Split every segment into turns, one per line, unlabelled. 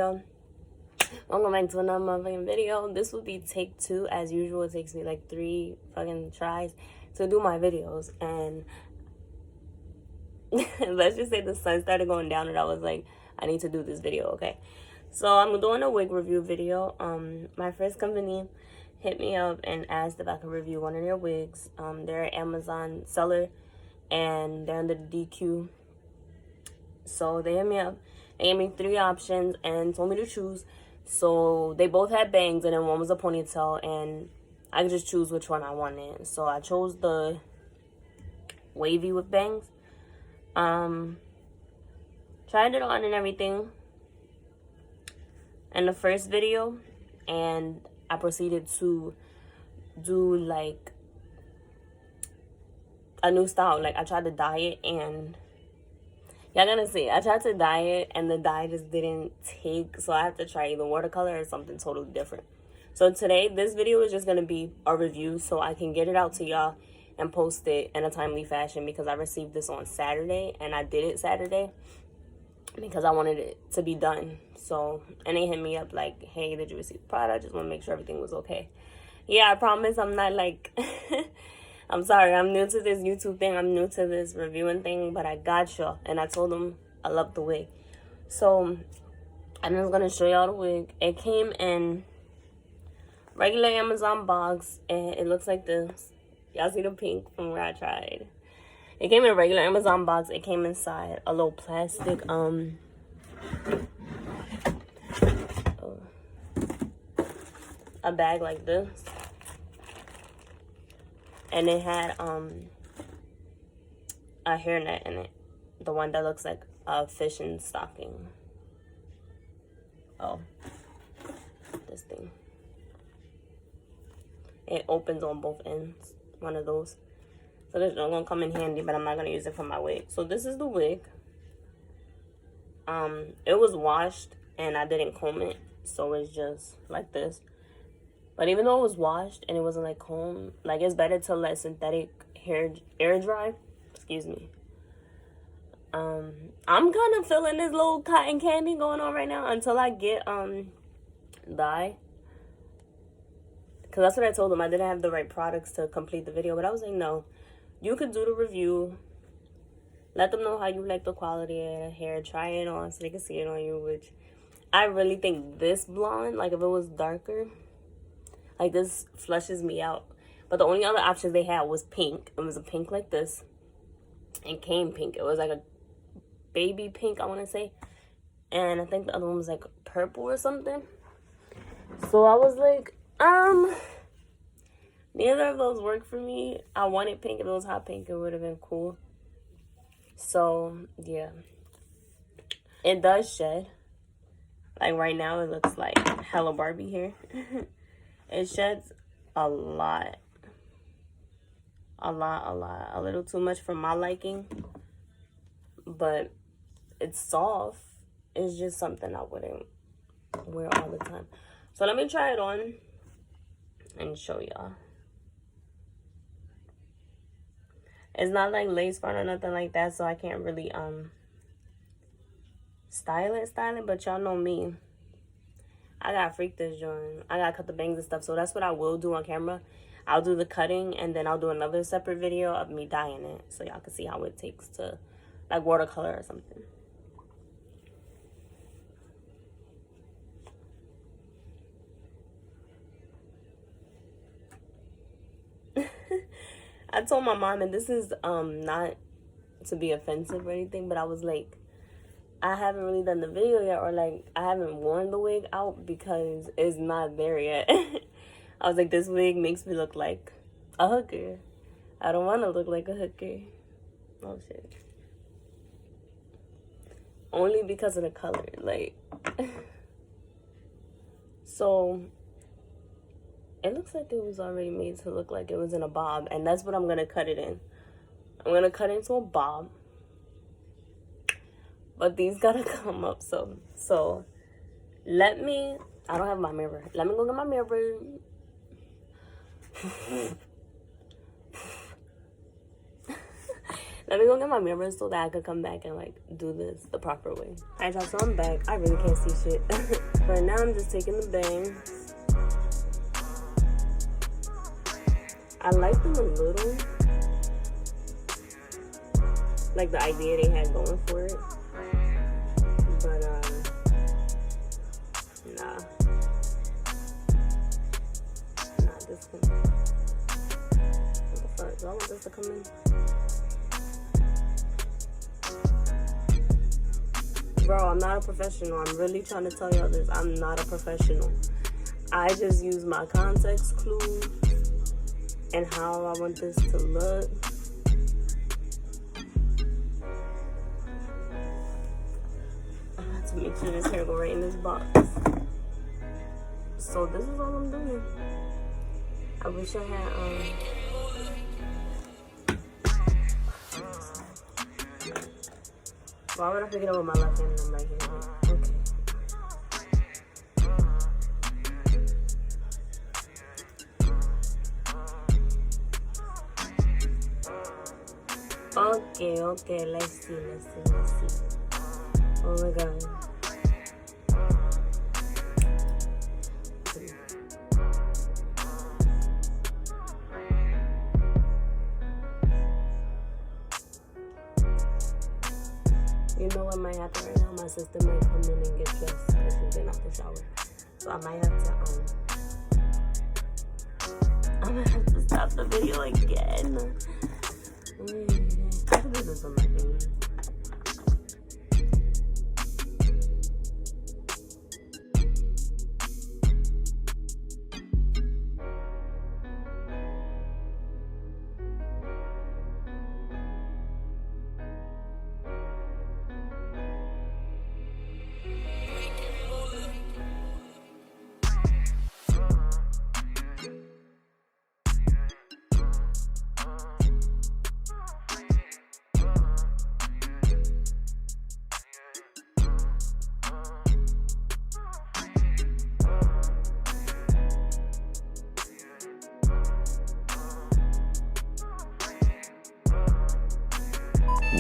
video. Welcome back to another motherfucking video. This will be take 2. As usual, it takes me like 3 fucking tries to do my videos. And let's just say the sun started going down and I was like, I need to do this video, okay? So I'm doing a wig review video. My first company hit me up and asked if I could review one of their wigs. They're an Amazon seller and they're under the DQ. So they hit me up. They gave me 3 options and told me to choose. So they both had bangs and then one was a ponytail, and I could just choose which one I wanted. So I chose the wavy with bangs. Tried it on and everything in the first video, and I proceeded to do like a new style. Like I tried to dye it, and y'all gonna see, I tried to dye it and the dye just didn't take, so I have to try either watercolor or something totally different. So today, this video is just gonna be a review so I can get it out to y'all and post it in a timely fashion, because I received this on Saturday and I did it Saturday because I wanted it to be done. So, and they hit me up like, hey, did you receive the product? I just want to make sure everything was okay. Yeah, I promise I'm not like I'm sorry, I'm new to this YouTube thing. I'm new to this reviewing thing, but I got y'all. And I told them I love the wig. So, I'm just going to show y'all the wig. It came in regular Amazon box, and it looks like this. Y'all see the pink from where I tried. It came in a regular Amazon box. It came inside a little plastic, a bag like this. And it had a hairnet in it. The one that looks like a fishing stocking. Oh, this thing. It opens on both ends. One of those. So this is gonna come in handy, but I'm not gonna use it for my wig. So this is the wig. It was washed and I didn't comb it, so it's just like this. But even though it was washed and it wasn't like combed, like it's better to let synthetic hair air dry. Excuse me. I'm kind of feeling this little cotton candy going on right now until I get dye. Because that's what I told them. I didn't have the right products to complete the video. But I was like, no. You could do the review. Let them know how you like the quality of the hair. Try it on so they can see it on you. Which I really think this blonde, like if it was darker, like this flushes me out. But the only other options they had was pink. It was a pink like this. And came pink. It was like a baby pink, I want to say. And I think the other one was like purple or something. So I was like, neither of those worked for me. I wanted pink. If it was hot pink, it would have been cool. So, yeah. It does shed. Like right now, it looks like Hello Barbie here. It sheds a lot. A little too much for my liking. But it's soft. It's just something I wouldn't wear all the time. So let me try it on and show y'all. It's not like lace front or nothing like that, so I can't really style it, but y'all know me. I gotta freak this joint. I gotta cut the bangs and stuff, so that's what I will do on camera. I'll do the cutting, and then I'll do another separate video of me dyeing it, so y'all can see how it takes to, like, watercolor or something. I told my mom, and this is not to be offensive or anything, but I was like, I haven't really done the video yet, or like I haven't worn the wig out because it's not there yet. I was like, this wig makes me look like a hooker. I don't want to look like a hooker. Oh shit. Only because of the color, like. So it looks like it was already made to look like it was in a bob, and that's what I'm gonna cut it in. I'm gonna cut it into a bob. But these gotta come up, so let me, I don't have my mirror. Let me go get my mirror. Let me go get my mirror so that I could come back and like do this the proper way. Alright, y'all, so I'm back. I really can't see shit. But now I'm just taking the bangs. I like them a little. Like the idea they had going for it. But nah. Nah, this one. What the fuck? Do I want this to come in? Bro, I'm not a professional. I'm really trying to tell y'all this. I'm not a professional. I just use my context clue and how I want this to look. I have to make sure this hair go right in this box. So this is all I'm doing. I wish I had why would I pick it up with my left hand and my right hand? Okay, let's see. Oh my god. You know what might happen right now? My sister might come in and get dressed because she's been out the shower. So I might have to stop the video again. I can do this on my phone.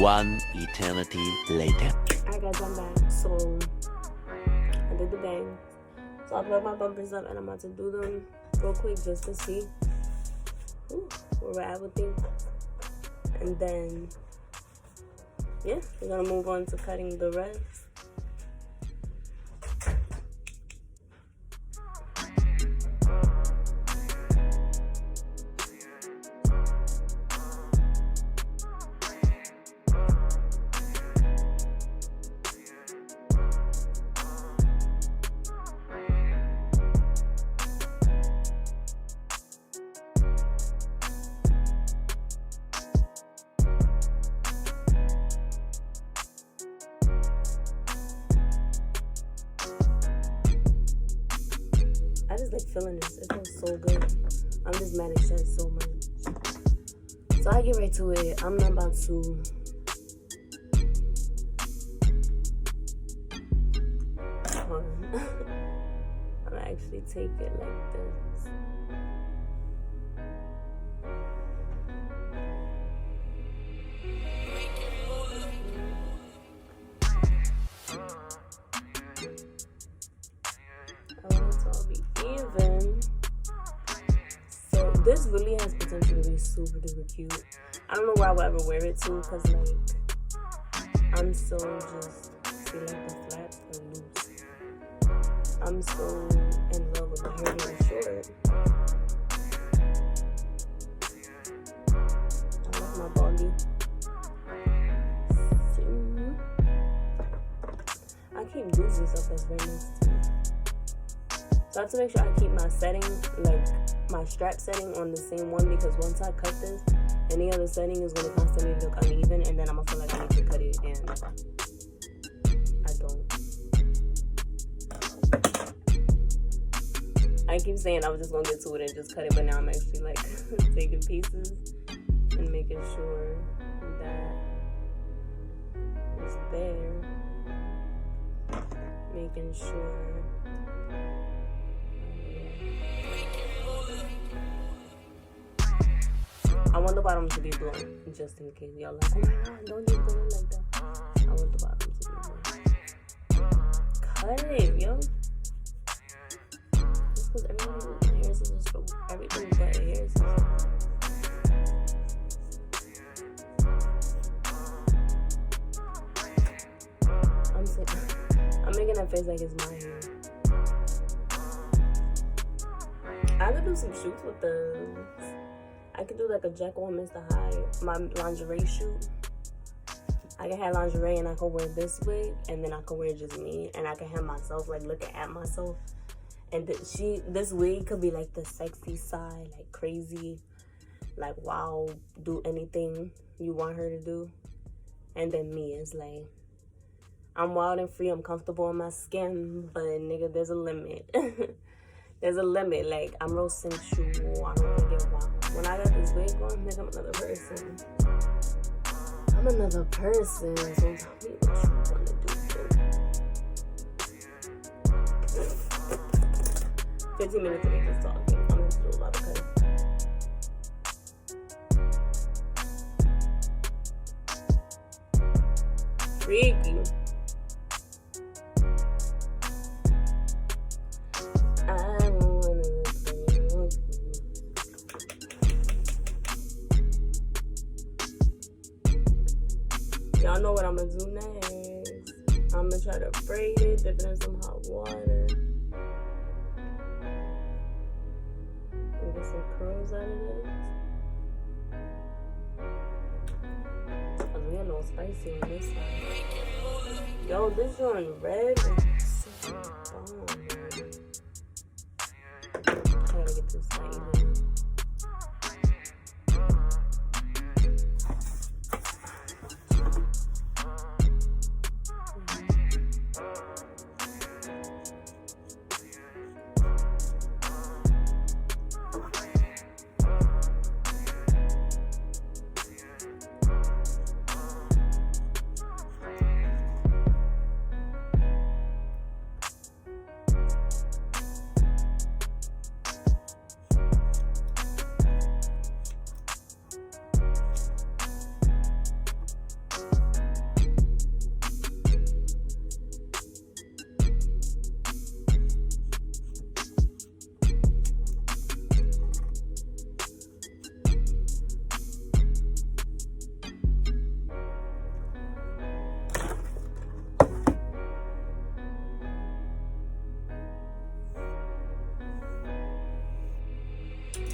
One eternity later.
Alright guys, I'm back. So I did the bang. So I plugged my bumpers up and I'm about to do them real quick just to see where we're at with things. And then yeah, we're gonna move on to cutting the rest. I just like feeling this. It feels so good. I'm just mad it shed so much. So I get right to it. I'm not about to hold on. I'm gonna actually take it like this. This really has potential to be super duper cute. I don't know where I would ever wear it to because like I'm so just feel like the flaps are loose. I'm so in love with my hair being short. I love my body. I keep losing stuff that's very nice to me. So I have to make sure I keep my setting, like my strap setting on the same one because once I cut this, any other setting is going to constantly look uneven and then I'm going to feel like I need to cut it and I don't. I keep saying I was just going to get to it and just cut it, but now I'm actually like taking pieces and making sure that it's there. Making sure. I want want the bottom to be blown, just in case y'all like, oh my god, don't just do it like that. I want the bottom to be blown. Cut it, yo. Just because everybody with my hair scissors for everything but hair scissors. I'm making that face like it's my hair. I could do some shoots with the. I could do like a Jekyll and Mr. Hyde, my lingerie shoot. I can have lingerie and I can wear this wig, and then I can wear just me, and I can have myself like looking at myself. And this wig could be like the sexy side, like crazy, like wow, do anything you want her to do. And then me is like, I'm wild and free, I'm comfortable in my skin, but nigga, there's a limit. There's a limit. Like, I'm real sensual. I don't want to get wild. When I got this wig on, nigga, I'm another person. I'm another person. So tell me what you want to do, bro. 15 minutes of me just talking. I'm going to do a lot of cutting. Freaky. Y'all know what I'm gonna do next. I'm gonna try to braid it, dip it in some hot water. And get some curls out of this. Cause we are no spicy on this side. Yo, this joint red is so bomb, man. I gotta get this light in.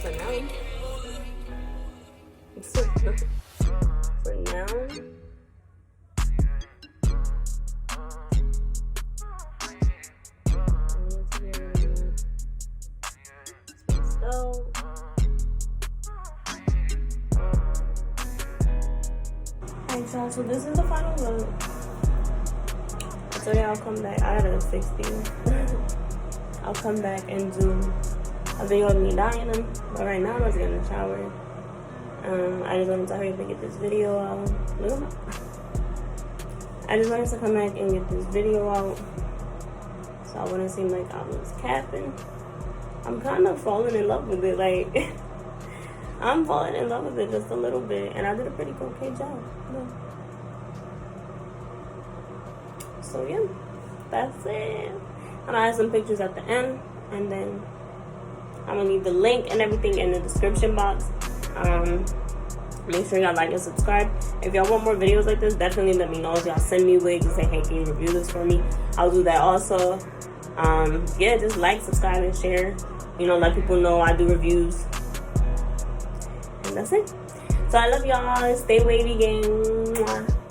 For now, alright, y'all, so this is the final look. So yeah, I'll come back. I gotta fix these. I'll come back and do a video of me dyeing them. But right now, I'm just getting in the shower. I just wanted to hurry up and get this video out. I just wanted to come back and get this video out, so I wouldn't seem like I was capping. I'm kind of falling in love with it. Like, I'm falling in love with it just a little bit, and I did a pretty okay job. Yeah. So yeah, that's it. I'm gonna add some pictures at the end, and then I'm gonna leave the link and everything in the description box. Make sure y'all like and subscribe. If y'all want more videos like this, definitely let me know. If y'all send me wigs and say, hey, can you review this for me, I'll do that also. Yeah, just like, subscribe, and share. You know, let people know I do reviews. And that's it. So I love y'all. Stay wavy, gang. Mwah.